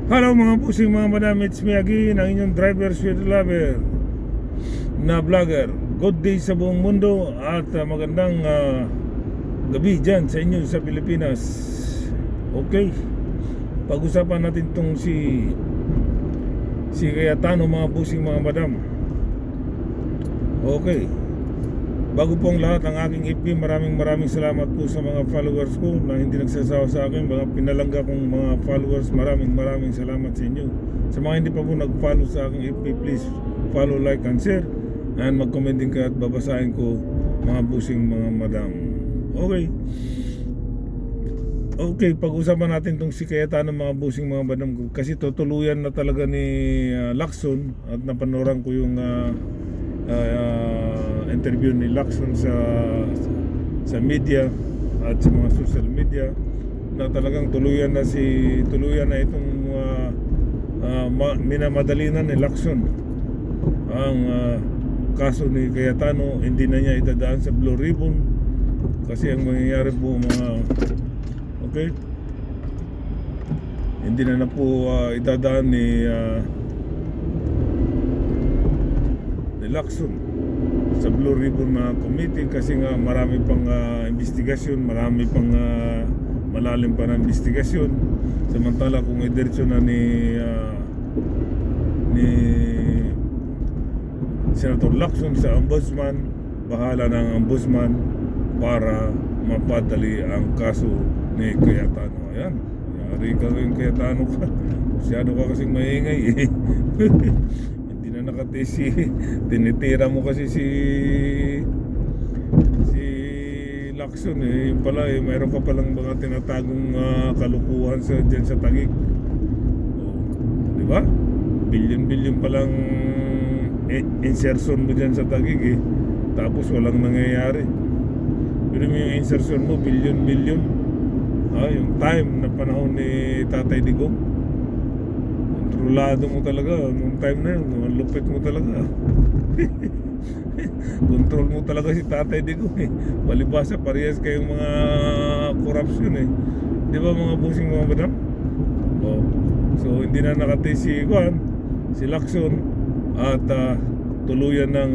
Hello mga pusing mga madam, it's me again, ang inyong driver, sweet lover na vlogger. Good day sa buong mundo at magandang gabi dyan sa inyo sa Pilipinas. Okay, pag-usapan natin tong si Cayetano mga pusing mga madam. Okay, bago pong lahat ang aking FB, maraming salamat po sa mga followers ko na hindi nagsasawa sa akin, mga pinalangga kong mga followers. Maraming salamat sa inyo. Sa mga hindi pa po nag-follow sa aking FB, please follow, like, and share, and mag-comment din kayo at babasahin ko mga busing mga madam. Okay, pag-usapan natin tong si Cayetano mga busing mga madam, kasi tutuluyan na talaga ni Lacson, at napanoran ko yung interview ni Lacson sa media at sa mga social media, na talagang tuluyan na itong minamadali na ni Lacson ang kaso ni Cayetano. Hindi na niya idadaan sa Blue Ribbon kasi ang mangyayari po hindi na po idadaan ni Lacson sa Blue Ribbon Committee, kasi nga marami pang investigasyon, marami pang malalim pa na investigasyon. Samantala kung idiretso na ni Senator Lacson sa ombudsman, bahala ng ombudsman para mapadali ang kaso ni Cayetano. Ayan, yari ka rin Cayetano ka, masyado ka kasing maingay hindi na nakatisi, tinitira mo kasi si Lacson yung pala mayroon ka palang mga tinatagong kalukuhan dyan sa Taguig. Di ba? Billion palang insertion mo dyan sa Taguig tapos walang nangyayari. Pero yung insertion mo billion. Yung time na panahon ni Tatay Digong, kontrolado mo talaga nung time na yun, lupit mo talaga control mo talaga si Tatay Digong palibasa parehas kayong mga corruption di ba mga busing mga madam? So hindi na nakatay si Lacson at tuluyan ng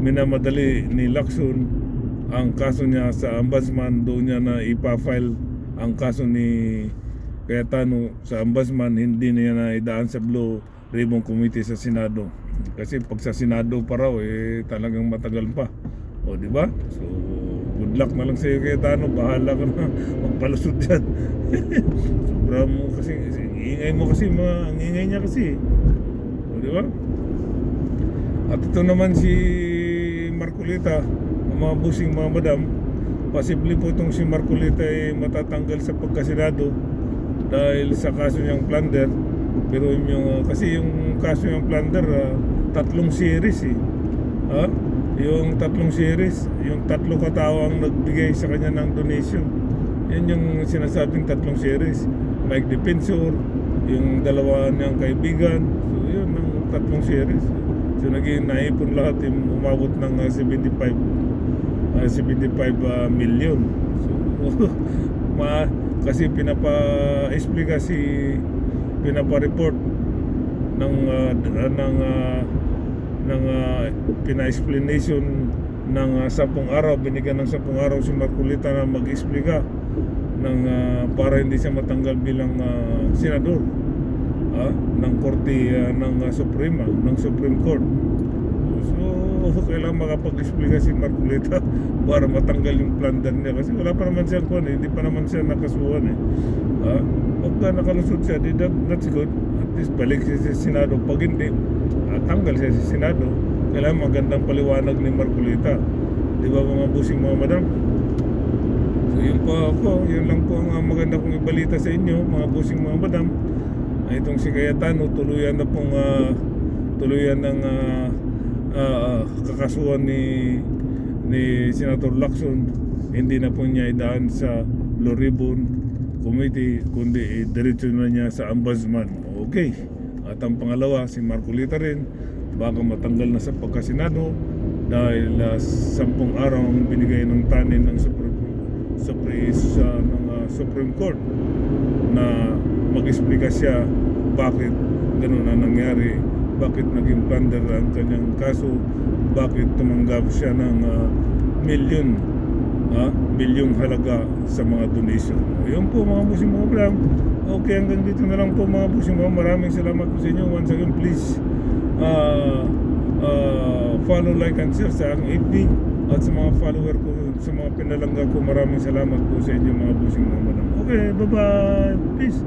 minamadali ni Lacson ang kaso niya sa ombudsman. Doon niya na ipa-file ang kaso ni Cayetano sa ombudsman, hindi niya na idaan sa Blue Ribbon Committee sa Senado, kasi pag sa Senado pa raw talagang matagal pa. Di ba? So good luck na lang sa iyo Cayetano, bahala ka na magpalusot dyan sobra mo kasi, ingay mo kasi, ang ingay niya kasi. Di ba? At ito naman si Marcolita, mga busing mga madam, posible po itong si Marcolita matatanggal sa pagkasenado dahil sa kaso niyang plunder. Pero kasi yung kaso niyang plunder, tatlong series yung tatlong series, yung tatlo katao ang nagbigay sa kanya ng donation. Yan yung sinasabing tatlong series. Mike Defensor, yung dalawa niyang kaibigan, so yun ang tatlong series. So naging naipon lahat, umabot ng 75 million. So kasi pinapa-report ng pina-explanation ng 10 araw, binigyan ng 10 araw si Marcolita na mag-explika para hindi siya matanggal bilang senador ng korte ng Supreme Court. So kailangan makapag-explika si Marcolita para matanggal yung plunder niya, kasi wala pa naman siya hindi pa naman siya nakasuhan pagka nakalusot siya, that's good. At least balik siya sa Senado. Pag hindi, tanggal siya sa Senado. Kailangan magandang paliwanag ni Marcolita. Di ba mga busing mga madam? So yun lang po ang maganda kong ibalita sa inyo mga busing mga madam. Itong si Cayetano, tuluyan ng kakasuhan ni Senator Lacson. Hindi na po niya idaan sa Blue Ribbon Committee, kundi diretso na niya sa ombudsman. Okay. At ang pangalawa, si Marcolita rin, baka matanggal na sa pagkasenado dahil 10 araw ang binigay ng tanin ng Supreme Court na mag-explica siya bakit ganun ang nangyari, bakit naging plunder ang kanyang kaso, bakit tumanggap siya ng milyong halaga sa mga donation. Ayun po mga bossing mga vlog. Okay, hanggang dito na lang po mga bossing mga. Maraming salamat po sa inyo. Once again, please follow, like, and share sa aking FB at sa mga follower ko, sa mga pinalangga ko. Maraming salamat po sa inyo mga bossing mga madam. Okay, bye bye, peace.